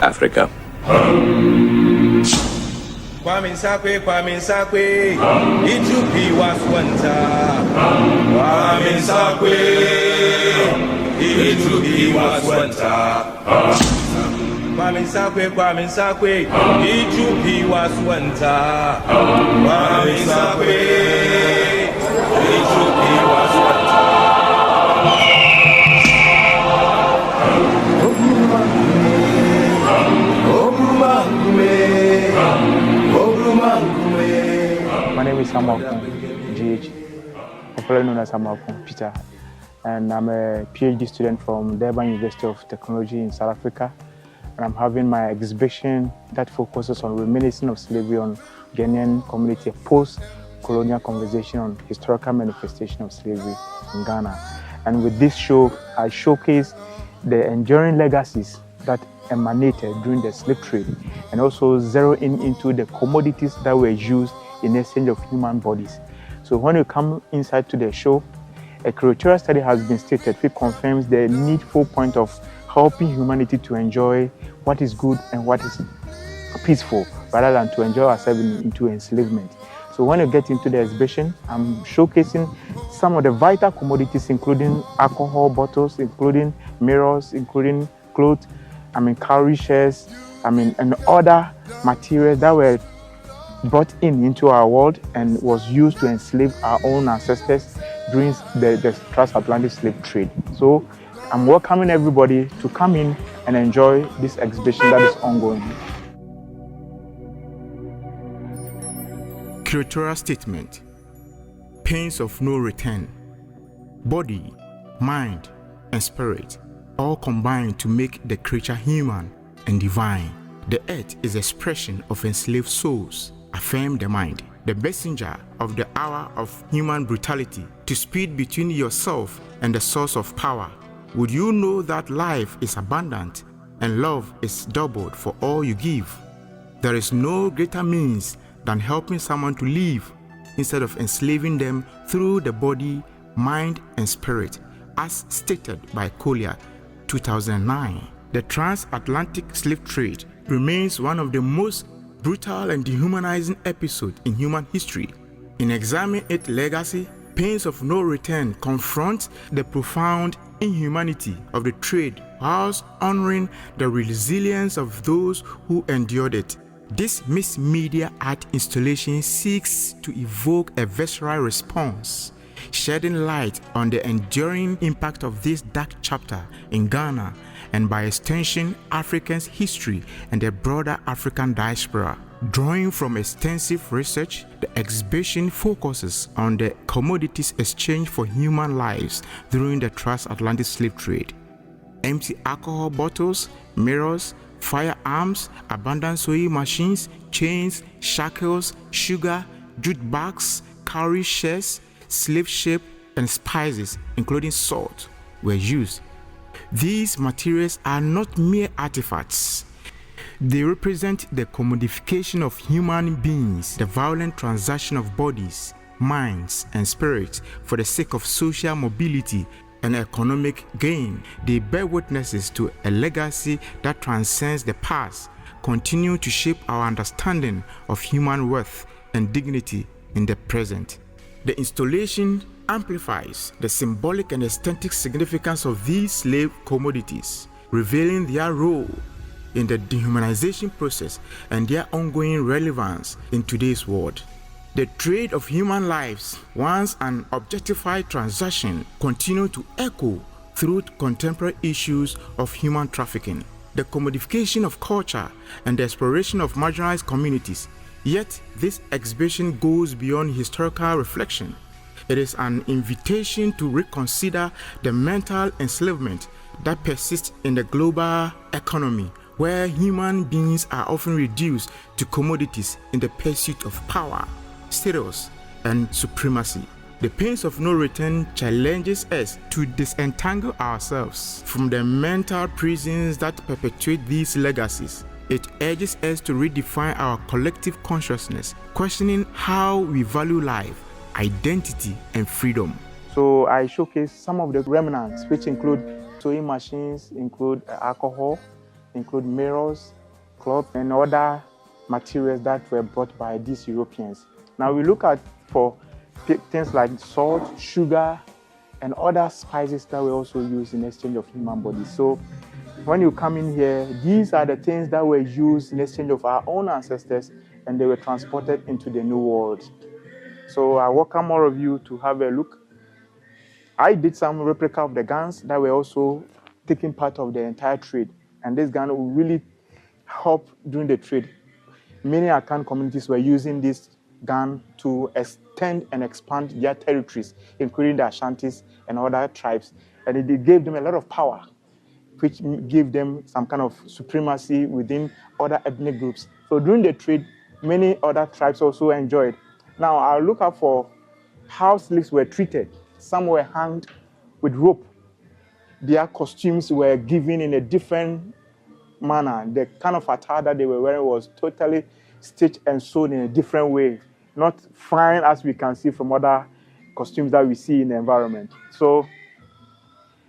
Africa. Kwame Sakwe, Ijupi Waswanta. Kwame Sakwe, Ijupi Waswanta. Kwame Sakwe, Ijupi Waswanta. Kwame Sakwe, Ijupi Waswanta. My name is Samuel GH, popularly known as Samuel Peter, and I'm a PhD student from Durban University of Technology in South Africa. And I'm having my exhibition that focuses on reminiscing of slavery on Ghanaian community, a post-colonial conversation on historical manifestation of slavery in Ghana. And with this show, I showcase the enduring legacies that emanated during the slave trade, and also zero in into the commodities that were used in exchange of human bodies. So when you come inside to the show, a curatorial study has been stated which confirms the needful point of helping humanity to enjoy what is good and what is peaceful, rather than to enjoy ourselves into enslavement. So when you get into the exhibition, I'm showcasing some of the vital commodities, including alcohol bottles, including mirrors, including clothes, cowrie shells, and other materials that were brought into our world and was used to enslave our own ancestors during the transatlantic slave trade. So I'm welcoming everybody to come in and enjoy this exhibition that is ongoing. Curatorial statement: pains of no return. Body, mind, and spirit all combine to make the creature human and divine. The earth is the expression of enslaved souls, affirm the mind, the messenger of the hour of human brutality, to speed between yourself and the source of power. Would you know that life is abundant and love is doubled for all you give? There is no greater means than helping someone to live instead of enslaving them through the body, mind, and spirit, as stated by Collier, 2009. The transatlantic slave trade remains one of the most brutal and dehumanizing episodes in human history. In examining its legacy, pains of no return confront the profound inhumanity of the trade whilst honoring the resilience of those who endured it. This mixed media art installation seeks to evoke a visceral response, shedding light on the enduring impact of this dark chapter in Ghana and by extension Africa's history and the broader African diaspora. Drawing from extensive research, the exhibition focuses on the commodities exchanged for human lives during the transatlantic slave trade. Empty alcohol bottles, mirrors, firearms, abandoned sewing machines, chains, shackles, sugar, jute bags, cowrie shells, slave ship, and spices, including salt, were used. These materials are not mere artifacts. They represent the commodification of human beings, the violent transaction of bodies, minds, and spirits for the sake of social mobility and economic gain. They bear witnesses to a legacy that transcends the past, continue to shape our understanding of human worth and dignity in the present. The installation amplifies the symbolic and aesthetic significance of these slave commodities, revealing their role in the dehumanization process and their ongoing relevance in today's world. The trade of human lives, once an objectified transaction, continue to echo through contemporary issues of human trafficking, the commodification of culture, and the exploration of marginalized communities. Yet, this exhibition goes beyond historical reflection. It is an invitation to reconsider the mental enslavement that persists in the global economy, where human beings are often reduced to commodities in the pursuit of power, status, and supremacy. The pains of no return challenges us to disentangle ourselves from the mental prisons that perpetuate these legacies. It urges us to redefine our collective consciousness, questioning how we value life, identity, and freedom. So I showcase some of the remnants, which include sewing machines, include alcohol, include mirrors, cloth, and other materials that were brought by these Europeans. Now we look at for things like salt, sugar, and other spices that were also used in exchange of human bodies. So when you come in here, these are the things that were used in exchange of our own ancestors, and they were transported into the New World. So I welcome all of you to have a look. I did some replica of the guns that were also taking part of the entire trade, and this gun will really help during the trade. Many Akan communities were using this gun to extend and expand their territories, including the Ashantis and other tribes, and it gave them a lot of power, which gave them some kind of supremacy within other ethnic groups. So during the trade, many other tribes also enjoyed. Now I'll look up for how slaves were treated. Some were hanged with rope. Their costumes were given in a different manner. The kind of attire that they were wearing was totally stitched and sewn in a different way, not fine as we can see from other costumes that we see in the environment. So,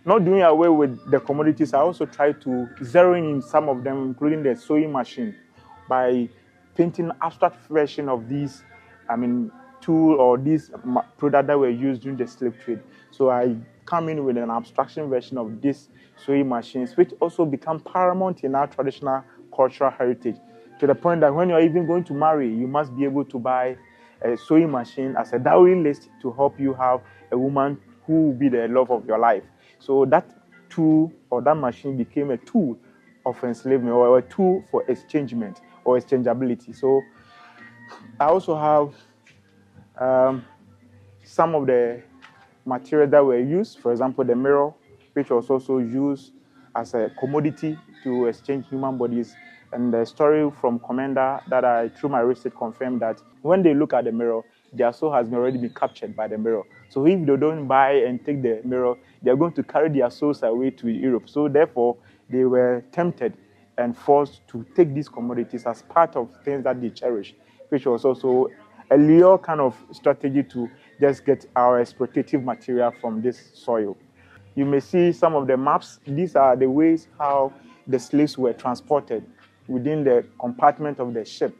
not doing away with the commodities, I also tried to zero in some of them, including the sewing machine, by painting abstract version of these, tool or these product that were used during the slave trade. So I come in with an abstraction version of these sewing machines, which also become paramount in our traditional cultural heritage, to the point that when you're even going to marry, you must be able to buy a sewing machine as a dowry list to help you have a woman who will be the love of your life. So that tool or that machine became a tool of enslavement or a tool for exchangement or exchangeability. So I also have some of the materials that were used, for example, the mirror, which was also used as a commodity to exchange human bodies. And the story from Commander that I, through my research, confirmed that when they look at the mirror, their soul has already been captured by the mirror. So if they don't buy and take the mirror, they are going to carry their souls away to Europe. So therefore, they were tempted and forced to take these commodities as part of things that they cherish, which was also a lure kind of strategy to just get our exploitative material from this soil. You may see some of the maps. These are the ways how the slaves were transported within the compartment of the ship.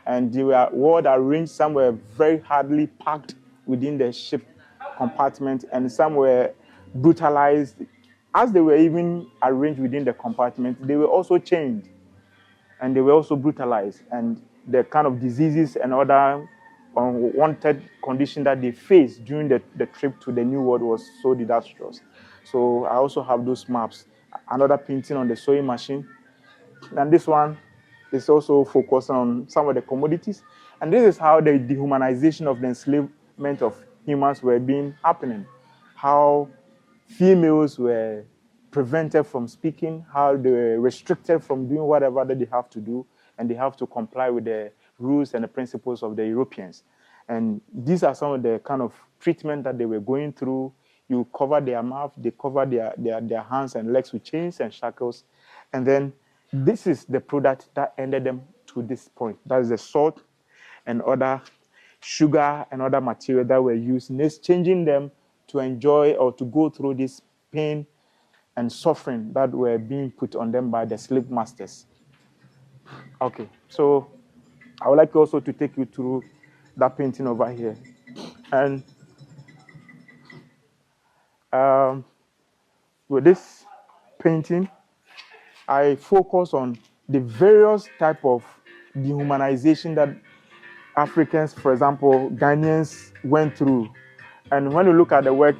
And they were well arranged. Some were very hardly packed within the ship compartment, and some were brutalized. As they were even arranged within the compartment, they were also chained, and they were also brutalized. And the kind of diseases and other unwanted condition that they faced during the trip to the New World was so disastrous. So I also have those maps. Another painting on the sewing machine. And this one is also focused on some of the commodities. And this is how the dehumanization of the enslavement of humans were being happening. How females were prevented from speaking, how they were restricted from doing whatever that they have to do, and they have to comply with the rules and the principles of the Europeans. And these are some of the kind of treatment that they were going through. You cover their mouth, they cover their hands and legs with chains and shackles. And then this is the product that ended them to this point. That is the salt and other sugar and other material that were used in exchanging them to enjoy or to go through this pain and suffering that were being put on them by the slave masters. Okay, so I would like also to take you through that painting over here. And with this painting, I focus on the various type of dehumanization that Africans, for example, Ghanaians went through. And when you look at the work,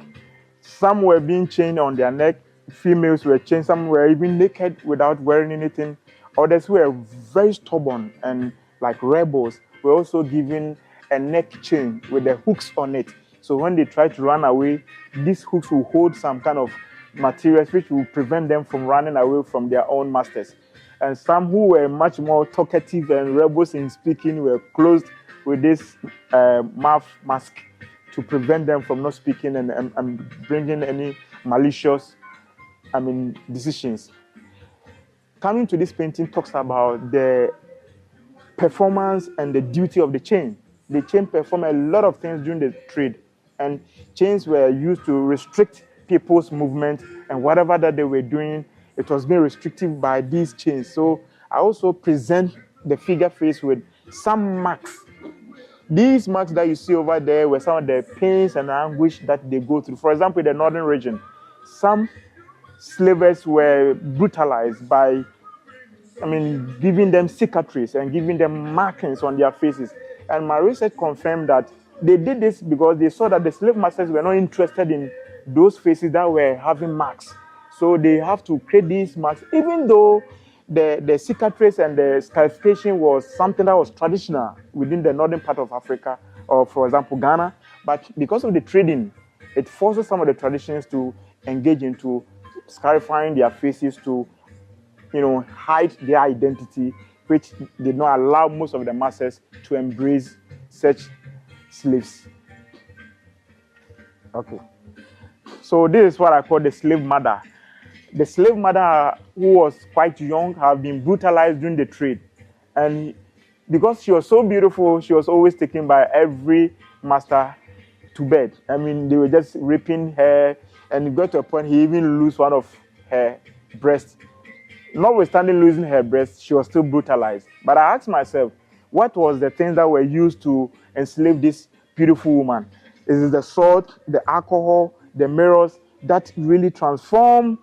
some were being chained on their neck, females were chained, some were even naked without wearing anything. Others who were very stubborn and like rebels were also given a neck chain with the hooks on it. So when they try to run away, these hooks will hold some kind of materials which will prevent them from running away from their own masters. And some who were much more talkative and rebels in speaking were closed with this mouth mask to prevent them from not speaking and bringing any malicious, decisions. Coming to this painting talks about the performance and the duty of the chain. The chain performed a lot of things during the trade, and chains were used to restrict people's movement and whatever that they were doing. it was being restricted by these chains. So I also present the figure face with some marks. These marks that you see over there were some of the pains and anguish that they go through. For example, in the northern region, some slavers were brutalized by, giving them cicatrices and giving them markings on their faces. And my research confirmed that they did this because they saw that the slave masters were not interested in those faces that were having marks. So they have to create these marks, even though the cicatrice and the scarification was something that was traditional within the northern part of Africa, or for example, Ghana. But because of the trading, it forces some of the traditions to engage into scarifying their faces to, hide their identity, which did not allow most of the masses to embrace such slaves. Okay. So this is what I call the slave mother. The slave mother, who was quite young, had been brutalized during the trade. And because she was so beautiful, she was always taken by every master to bed. They were just raping her, and it got to a point he even lost one of her breasts. Notwithstanding losing her breast, she was still brutalized. But I asked myself, what was the things that were used to enslave this beautiful woman? Is it the salt, the alcohol, the mirrors that really transform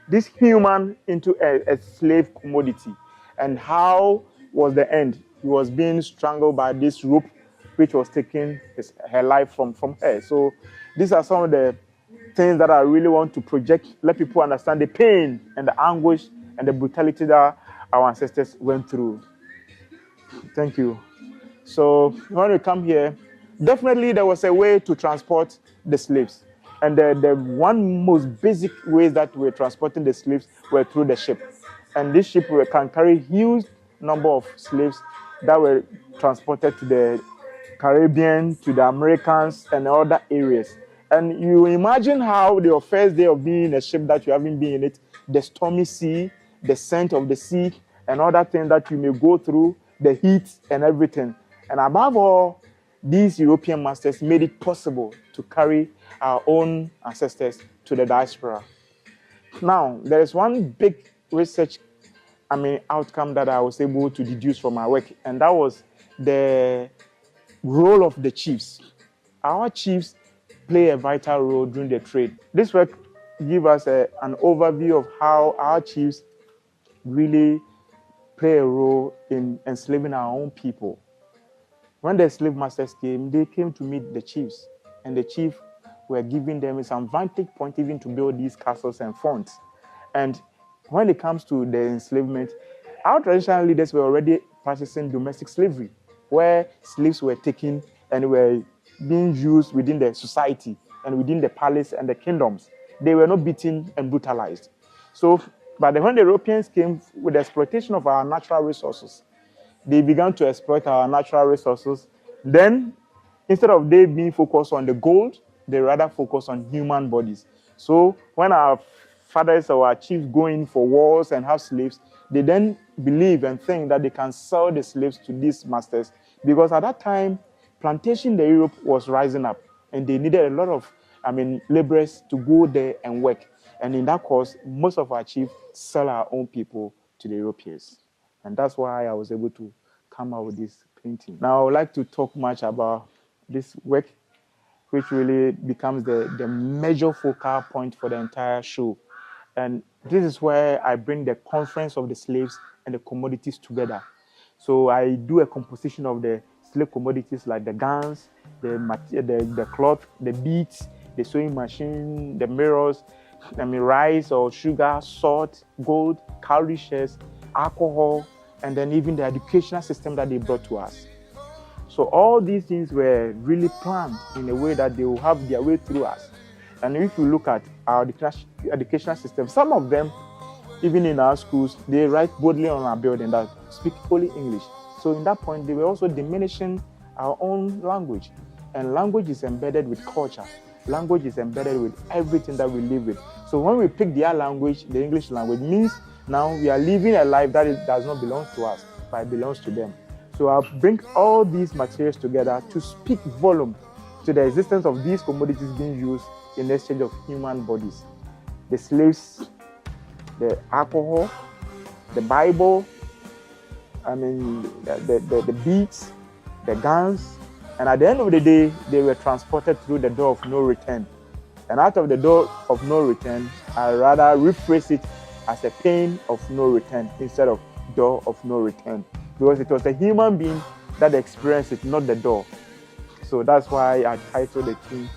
this human into a slave commodity? And how was the end? He was being strangled by this rope, which was taking her life from her. So these are some of the things that I really want to project, let people understand the pain and the anguish and the brutality that our ancestors went through. Thank you. So when we come here, definitely there was a way to transport the slaves. And the one most basic ways that we're transporting the slaves were through the ship. And this ship can carry huge number of slaves that were transported to the Caribbean, to the Americans, and other areas. And you imagine how the first day of being in a ship that you haven't been in it, the stormy sea, the scent of the sea, and other things that you may go through, the heat and everything. And above all, these European masters made it possible to carry our own ancestors to the diaspora. Now, there is one big research outcome that I was able to deduce from my work, and that was the role of the chiefs. Our chiefs play a vital role during the trade. This work gives us an overview of how our chiefs really play a role in enslaving our own people. When the slave masters came, they came to meet the chiefs, and the chiefs were giving them some vantage point even to build these castles and forts. And when it comes to the enslavement, our traditional leaders were already practicing domestic slavery, where slaves were taken and were being used within the society and within the palace and the kingdoms. They were not beaten and brutalized. So, but when the Europeans came with the exploitation of our natural resources, they began to exploit our natural resources. Then, instead of they being focused on the gold, they rather focus on human bodies. So when our fathers or our chiefs go in for wars and have slaves, they then believe and think that they can sell the slaves to these masters, because at that time, plantation in Europe was rising up, and they needed a lot of laborers to go there and work. And in that course, most of our chiefs sell our own people to the Europeans. And that's why I was able to come out with this painting. Now, I would like to talk much about this work, which really becomes the major focal point for the entire show. And this is where I bring the confronts of the slaves and the commodities together. So I do a composition of the slave commodities like the guns, the cloth, the beads, the sewing machine, the mirrors, rice or sugar, salt, gold, cowrie shells, alcohol, and then even the educational system that they brought to us. So all these things were really planned in a way that they will have their way through us. And if you look at our educational system, some of them, even in our schools, they write boldly on our building that speak only English. So in that point, they were also diminishing our own language. And language is embedded with culture. Language is embedded with everything that we live with. So when we pick their language, the English language, means now we are living a life that does not belong to us, but it belongs to them. So I bring all these materials together to speak volume to the existence of these commodities being used in exchange of human bodies. The slaves the alcohol, the Bible, the beads, the guns, and at the end of the day, they were transported through the door of no return. And out of the door of no return, I rather rephrase it as a pain of no return instead of door of no return, because it was a human being that experienced it, not the door. So that's why I titled the thing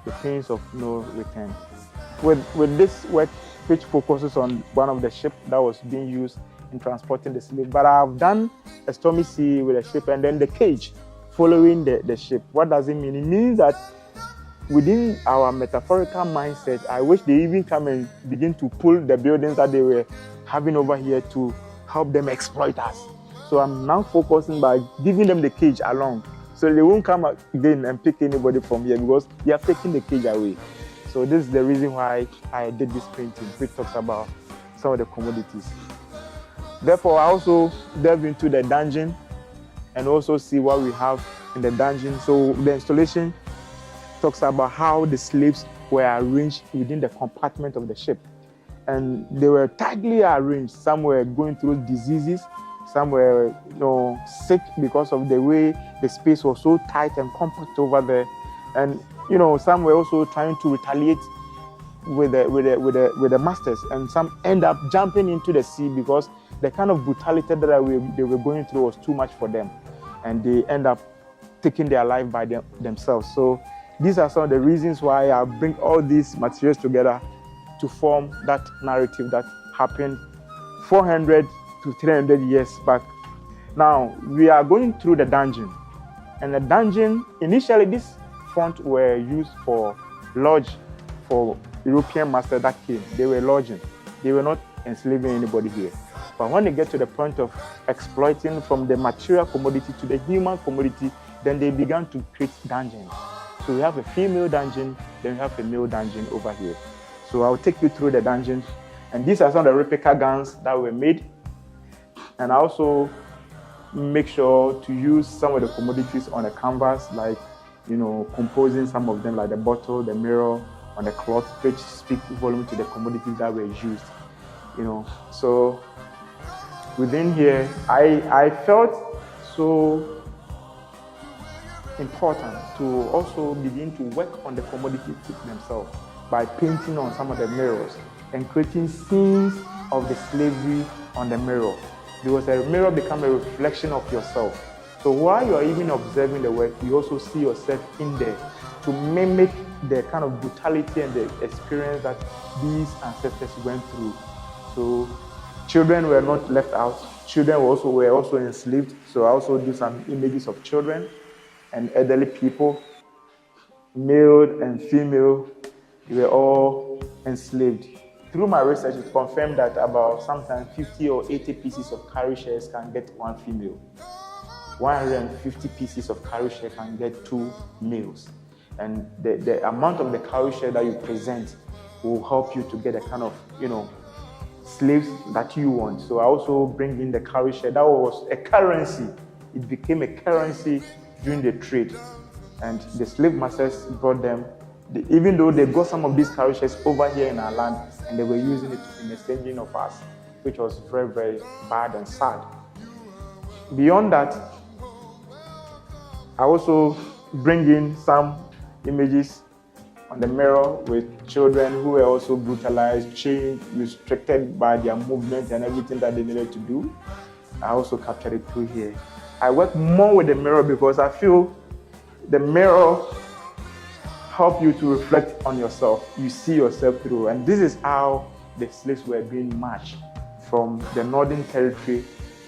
"The Pains of No Return." With this work, which focuses on one of the ships that was being used in transporting the slave, but I've done a stormy sea with a ship and then the cage following the ship. What does it mean? It means that within our metaphorical mindset, I wish they even come and begin to pull the buildings that they were having over here to help them exploit us. So I'm now focusing by giving them the cage along, so they won't come again and pick anybody from here because they have taken the cage away. So this is the reason why I did this painting, which talks about some of the commodities. Therefore, I also delve into the dungeon and also see what we have in the dungeon. So the installation talks about how the slaves were arranged within the compartment of the ship. And they were tightly arranged. Some were going through diseases, some were sick because of the way the space was so tight and compact over there. And some were also trying to retaliate with the masters, and some end up jumping into the sea because the kind of brutality that they were going through was too much for them, and they end up taking their life by themselves. So these are some of the reasons why I bring all these materials together to form that narrative that happened 400 to 300 years back. Now, we are going through the dungeon. And the dungeon, initially, these fonts were used for lodge for European masters that came. They were lodging. They were not enslaving anybody here. But when they get to the point of exploiting from the material commodity to the human commodity, then they began to create dungeons. So we have a female dungeon, then we have a male dungeon over here. So I'll take you through the dungeon. And these are some of the replica guns that were made. And I also make sure to use some of the commodities on the canvas, like, composing some of them, like the bottle, the mirror, on the cloth, which speak volume to the commodities that were used. So within here, I felt so important to also begin to work on the commodities themselves by painting on some of the mirrors and creating scenes of the slavery on the mirror, because a mirror becomes a reflection of yourself. So while you are even observing the work, you also see yourself in there to mimic the kind of brutality and the experience that these ancestors went through. So children were not left out. Children were also enslaved. So I also do some images of children and elderly people, male and female. They were all enslaved. Through my research, it confirmed that about sometimes 50 or 80 pieces of cowrie shells can get one female. 150 pieces of cowrie shell can get 2 males. And the amount of the cowrie shell that you present will help you to get a kind of, slaves that you want. So I also bring in the cowrie shell. That was a currency. It became a currency during the trade. And the slave masters brought them, even though they got some of these cowrie shells over here in our land, and they were using it in exchanging of us, which was very, very bad and sad. Beyond that, I also bring in some images on the mirror with children who were also brutalized, chained, restricted by their movement and everything that they needed to do. I also captured it through here. I work more with the mirror because I feel the mirror helps you to reflect on yourself. You see yourself through. And this is how the slaves were being marched from the northern territory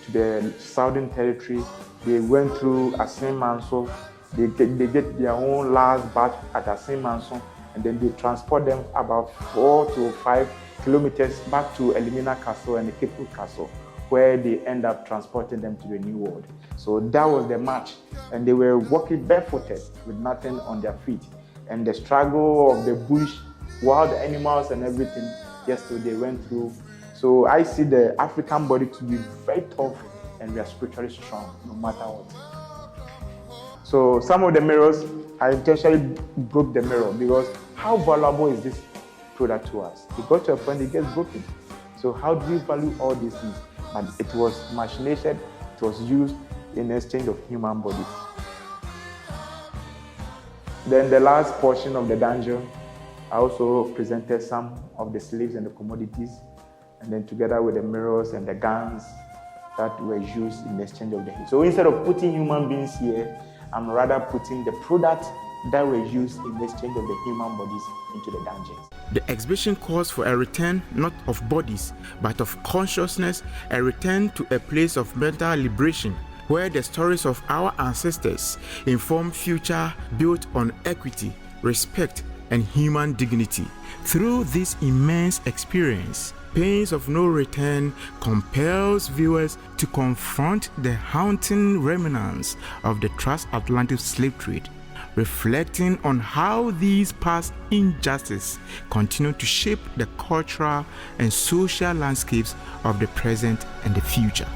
to the southern territory. They went through Asin Manso. They get their own last batch at Asin Manso, and then they transport them about 4 to 5 kilometers back to Elimina Castle and the Cape Town Castle, where they end up transporting them to the New World. So that was the march, and they were walking barefooted with nothing on their feet. And the struggle of the bush, wild animals and everything, yes, so they went through. So I see the African body to be very tough, and we are spiritually strong, no matter what. So some of the mirrors, I intentionally broke the mirror because how valuable is this product to us? It got to a point it gets broken. So how do we value all these things? And it was machinated, it was used in exchange of human bodies. Then the last portion of the dungeon, I also presented some of the slaves and the commodities, and then together with the mirrors and the guns that were used in exchange of the. So instead of putting human beings here, I'm rather putting the products that were used in exchange of the human bodies into the dungeons. The exhibition calls for a return not of bodies, but of consciousness, a return to a place of mental liberation, where the stories of our ancestors inform future built on equity, respect, and human dignity. Through this immense experience, Pains of No Return compels viewers to confront the haunting remnants of the transatlantic slave trade, reflecting on how these past injustices continue to shape the cultural and social landscapes of the present and the future.